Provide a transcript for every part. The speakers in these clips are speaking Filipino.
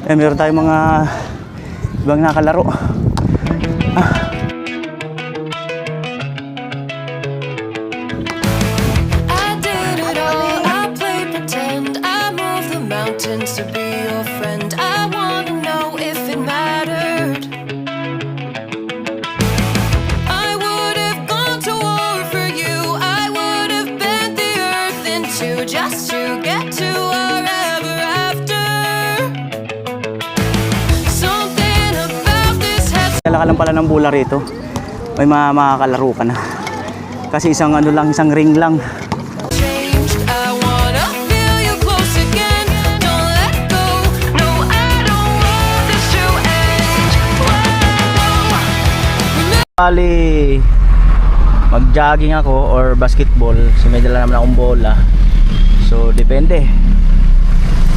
Meron tayong mga ibang nakalaro. To be your friend, I wanna know if it mattered. I would have gone to war for you. I would have bent the earth in two just to get to our ever after. Something about this has. Dala ka lang pala ng bola rito. May makakalaro ka na. Kasi isang ano lang, isang ring lang. Bali, mag-jogging ako or basketball, so may dala naman akong bola. So, depende.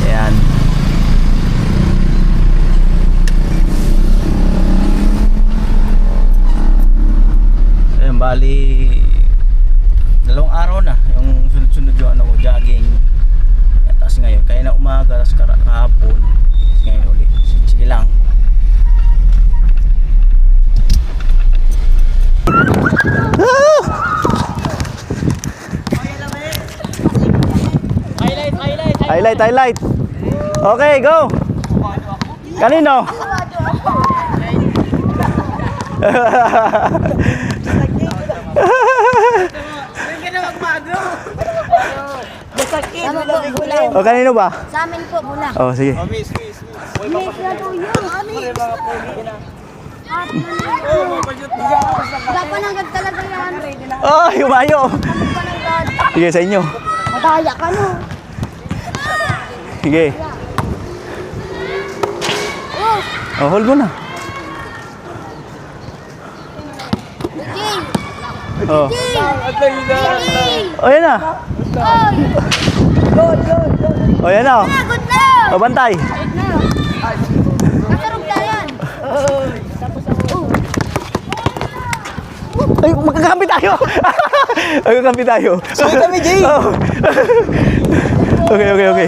Ayan. Ayan, bali, dalawang araw na yung sunod-sunod yung ano ko, jogging. Ayan, tapos ngayon, kaya na umaga, tapos kahapon. Tapos ngayon ulit. Sige lang. Highlight. Okay, go. Kanino? O, kanino ba? Sa amin po muna. Oh, sige. Miss na to yun. Gapanangag talaga yan. Oh, yumayo. Sige, sa inyo. Madaya ka no. Sige. Oh, hold mo na. Oh. Oh, yan na. Oh, yan na. Good na. Oh, bantay. Kasarog na yan. Ay, magkakampi tayo. Magkakampi tayo. Sorry kami, Jay. Oh. Okay.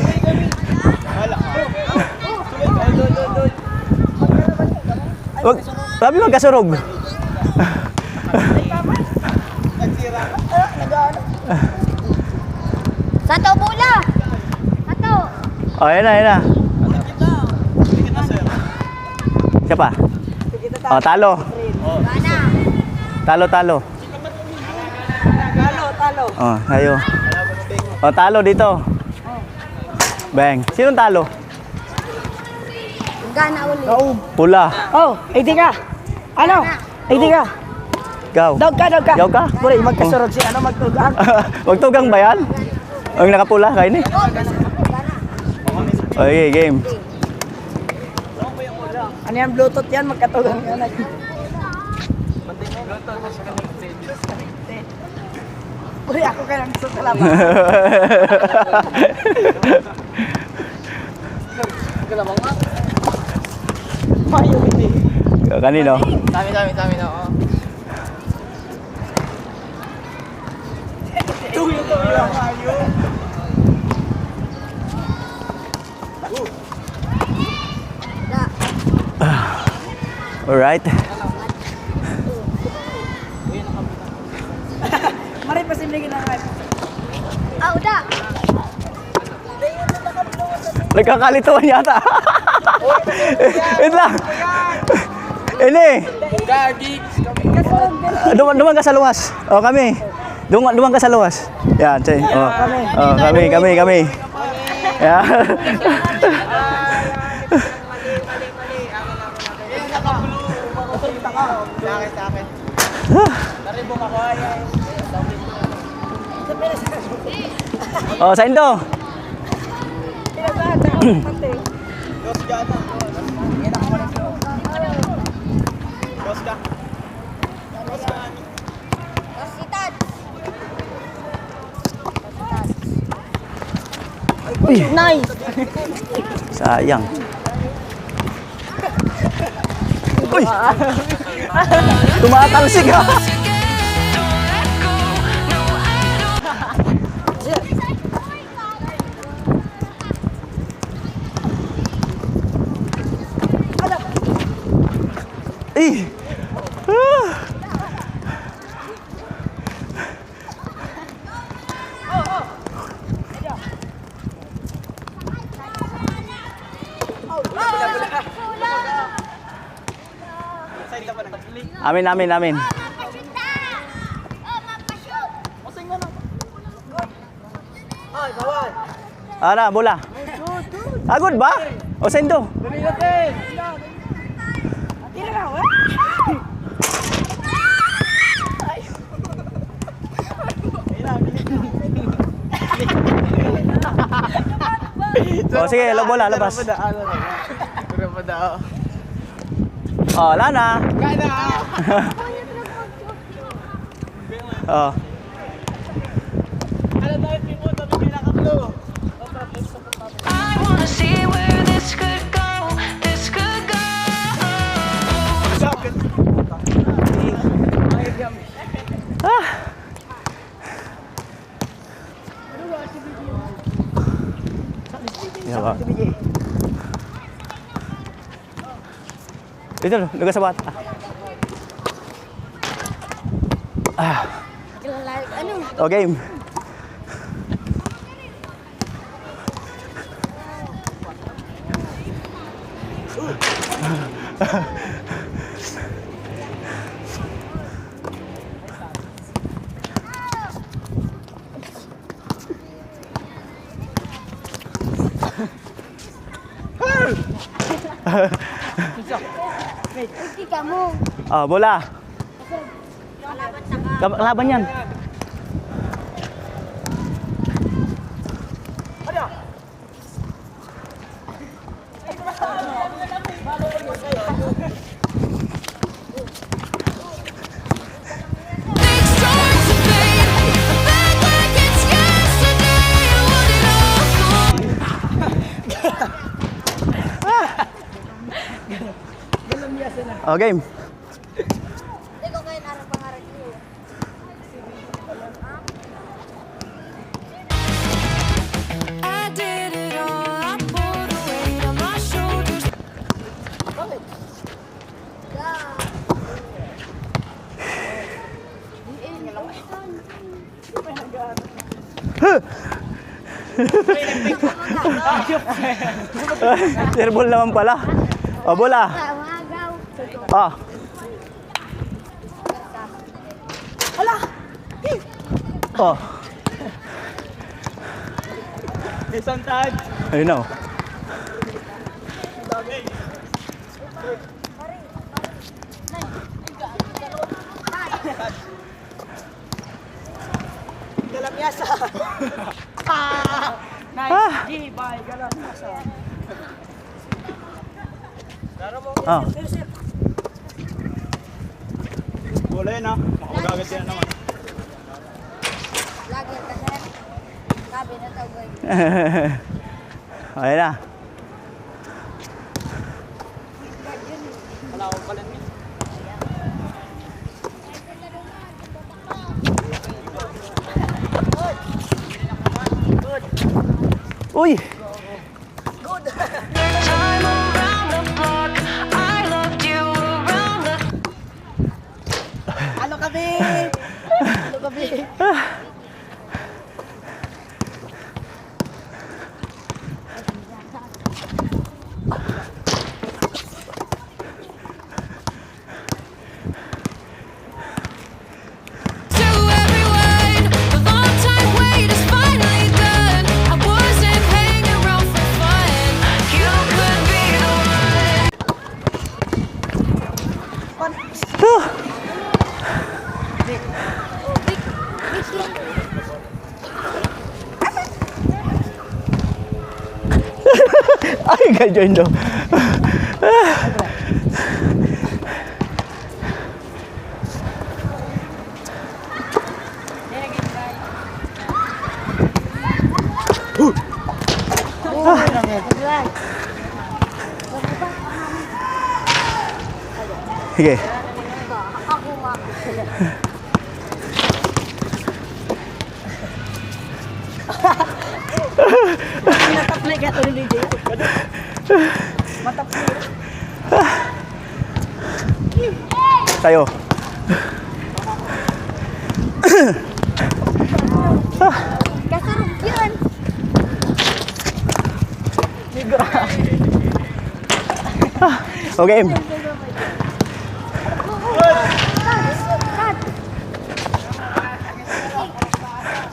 Wag, sabi magkasurog. Sato bola. Sato. Oh, yan na. Siya pa. Oh, talo. Gana. Talo. Oh, tayo. Oh, talo dito. Bang. Sinong talo? Gana uli. Pula. Oh, hindi ka. Ano? Hindi ka. Gaw. Dog ka. Gaw ka? Puri, magkasurod si ano, magtugang. Magtugang ba yan? Ang nakapula, kain eh. Okay, game. Ano yan, Bluetooth yan, magkatugang yan. Uy, ako ka lang gusto sa laban. Mayo, hindi. Kanino? Dami na, oh. Tuyo lang, mayo. Alright. Mari pa simple ginahan. Uda. Nagkakalituan yata. Wait lang. Ini. Duman ka sa luwas. Oh, kami. Duman ka sa luwas. Yan, say. Oh. Oh, kami. Yan. Oh, sa indo. Uy, Nice. sayang. Uy! Tumatalsik ha! Ay! Ah! Amin, amin, amin. Ara, bola. Agod ba? O sendo? Dali natin. Tira na, weh. O sige, bola, labas. Tira pa daw. O, wala na. Kada. O. Ano tayo timo tabi pinaka-blue. I wanna see where this could go. This could go. Ah. Yawa. Ito, lugas sa bata. Ah. Ano? O, game. Hindi ka mo. Ah, bola. Laban yan. Big storms of fate. Back like it's yesterday. What it all for? O, game. Hindi ko kayo narang pangarap niyo. I did it all. I pulled the weight on my shoulders. Airball naman pala. O, bola. Umagaw. Ah. Oh, Isang tag. ayun na. Galamyasa. Nice. G-bye. Galamyasa. Ah. Bola yan ha. Makagagat yan naman. Lagi ka sir. Sabi na tawag. Ayun na. Wala akong palan yun. Uy! Time around the block. I loved you around the Ano kami? Ano kami? to everyone. The long time wait is finally done. I wasn't hanging around for fun. You could be the one. Ay, ka-join daw. Sige. Natapli ka ito ni DJ. Matapli. Tayo. Kasurog yun. Okay.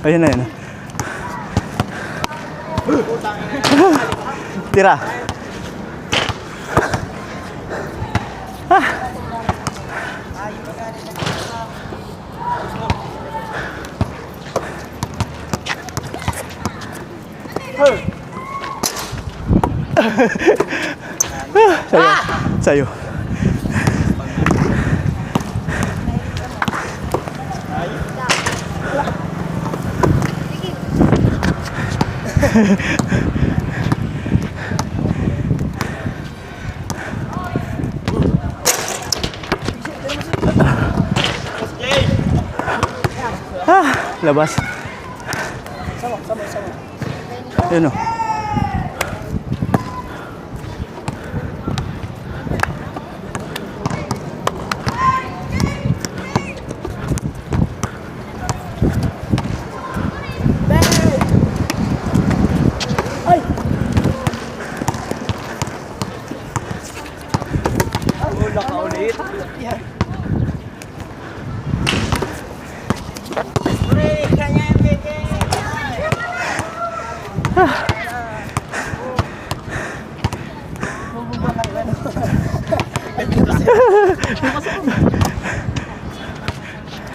Ayun na yun. Tira. Sayo. Sayo. Labas. Yun o.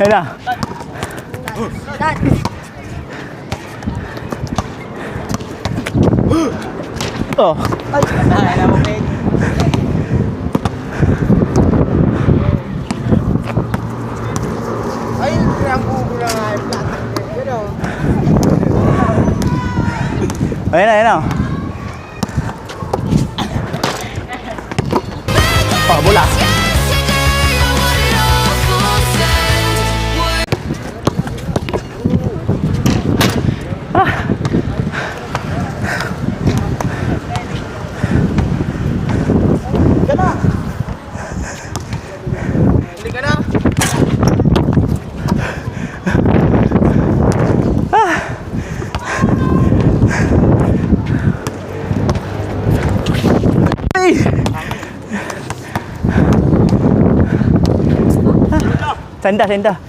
Ayun na. Dad. Oh. Ay, ang buko na nga yung plato. Yun o. Ayun na, ayun na. Oh, bola. Senda, senda.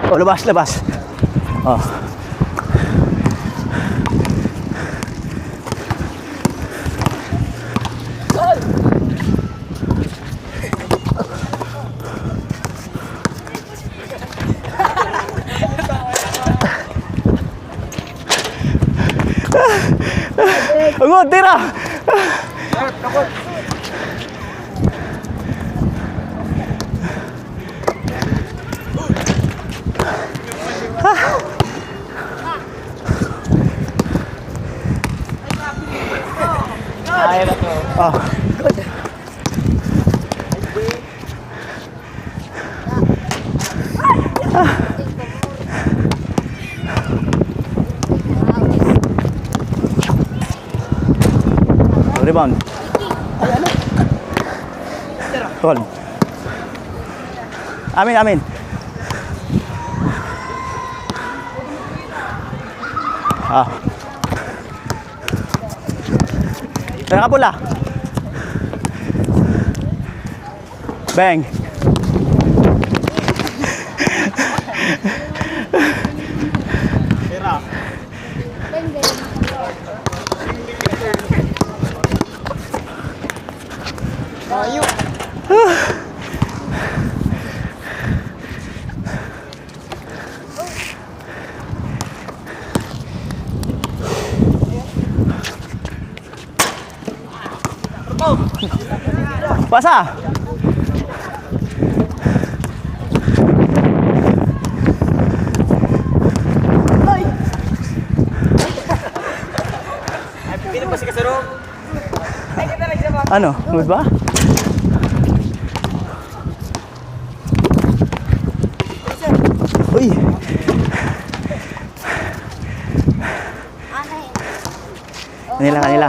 Oh, lepas, lepas. Oh. Anggot, tira! Ay, na to. Oh. Rebound. Hold. Amin, amin. Ah. Tengah bola. Bang. Ayo. Basah. Ano? Good ba? Uy. Kanila.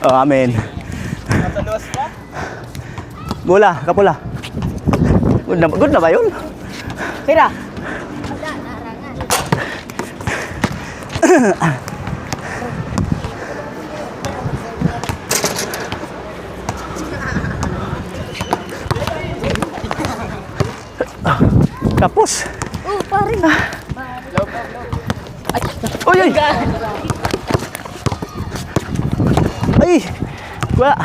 Oh, amen. Bola, kapula. Good na ba yun? Sira. Wala, narangan. Kapos. Oh, pare. Uy, ay! Ay! Wala.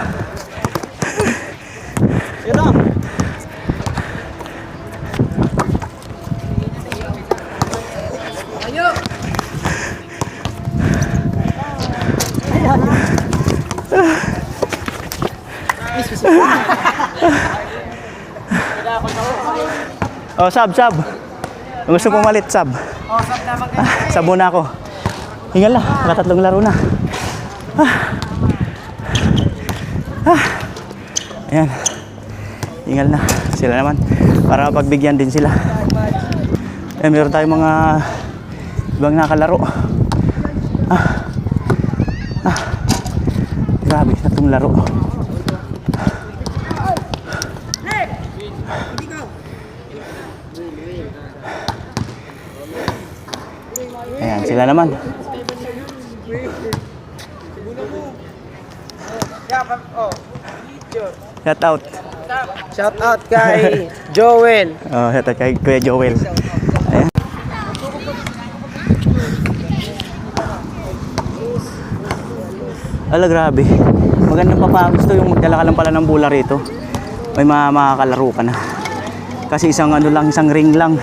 Yun lang. Oh, sab. Gusto kong malit, sab. Oh, sab naman kayo. Sabo na ako. Hingal na, nakatatlong laro na. Ayan. Hingal na. Sila naman. Para pagbigyan din sila. Eh, meron tayong mga ibang nakalaro. Grabe, tatlong laro. Ayan, sila naman. Shout out. Shout out kay Joel. Oh, shout out kay Kuya Joel. Ayan. Ala, grabe. Magandang papawis to yung magdala ka lang pala ng bola rito. May makakalaro ka na. Kasi isang ano lang, isang ring lang.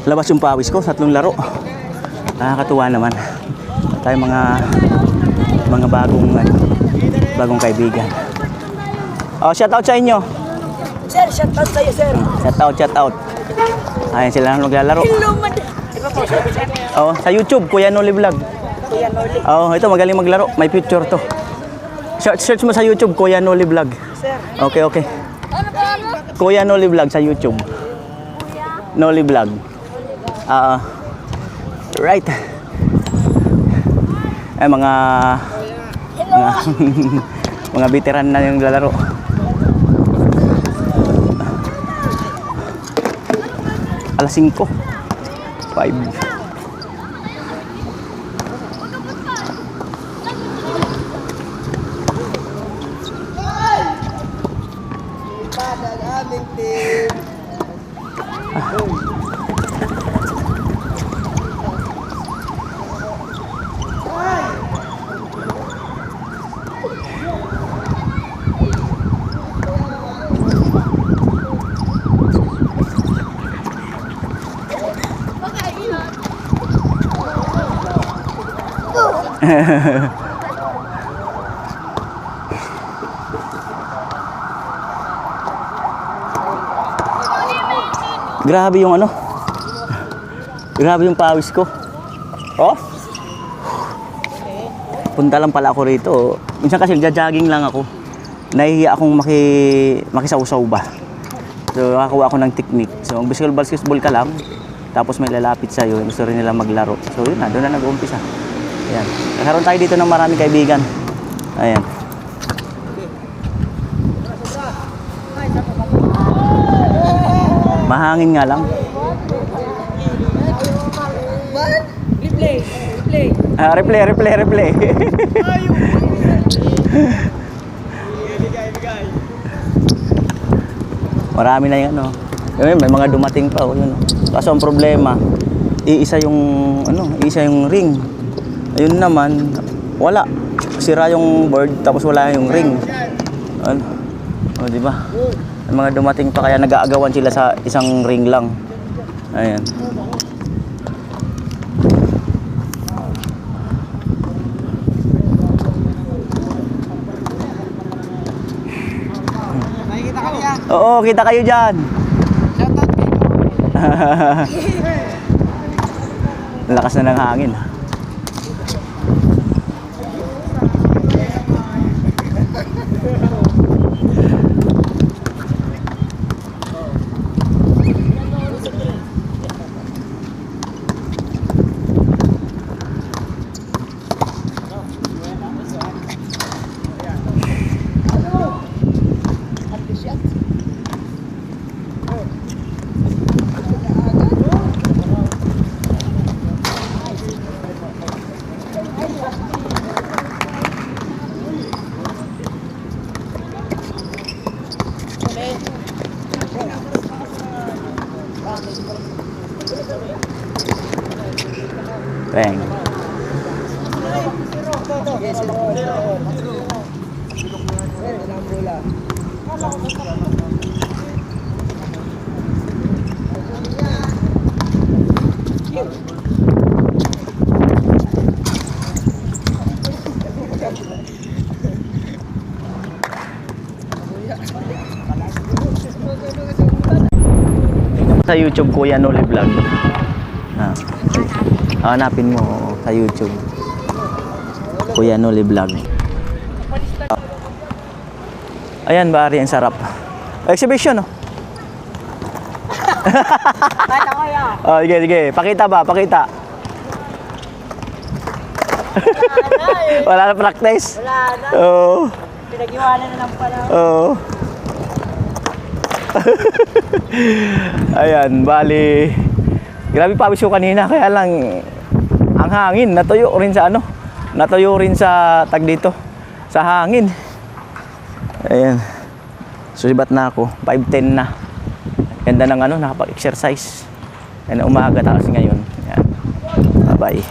Labas yung pawis ko, tatlong laro. Nakakatuwa naman. Tayo mga bagong kaibigan. Oh, shout out sa inyo. Sir, shout out sa'yo, sir. Shout out. Ayan sila na naglalaro. Oh, sa YouTube, Kuya Noli Vlog. Kuya Noli. Oh, ito magaling maglaro. May future to. Search mo sa YouTube, Kuya Noli Vlog. Sir. Okay. Kuya Noli Vlog sa YouTube. Noli Vlog. Right. Eh, mga mga veteran na yung lalaro. Alas 5. 5. Grabe yung ano. Grabe yung pawis ko. Oh. Punta lang pala ako rito. Minsan kasi nagja-jogging lang ako. Nahihiya akong makisawsaw ba. So, nakakuha ako ng technique. So, ang basketball ka lang. Tapos may lalapit sa'yo. Gusto rin nila maglaro. So, yun na. Doon na nag-uumpisa. Ayan. Nagkaroon tayo dito ng maraming kaibigan. Ayan. Mahangin nga lang. Replay. Marami na yan, no. May mga dumating pa, yun, no. Kaso ang problema, iisa yung ring. Ayun naman, wala. Sira yung board, tapos wala yung ring. Ano? O, di ba? May mga dumating pa kaya nag-aagawan sila sa isang ring lang. Ayan. Nakikita ka niya. Oo, kita kayo dyan. Shout out kay Lakas na ng hangin. Teng. Sa YouTube Kuya Noli Vlog. Hanapin mo sa YouTube. Kuya Noli Vlog. Ayan, bari, ang sarap. Exhibition, oh. Bata ko yan. Oh, sige, sige. Pakita ba? Pakita. Wala na practice. Wala na. Oo. Pinag-iwanan na lang pala. Oo. Ayan, bali. Grabe pawis ko kanina, kaya lang ang hangin natuyo rin sa ano. Natuyo rin sa tag dito. Sa hangin. Ayan. Susibat na ako, 5:10 na. Ganda ng ano, nakapag-exercise. Ayan, umaga tapos ngayon. Ayan. Bye-bye.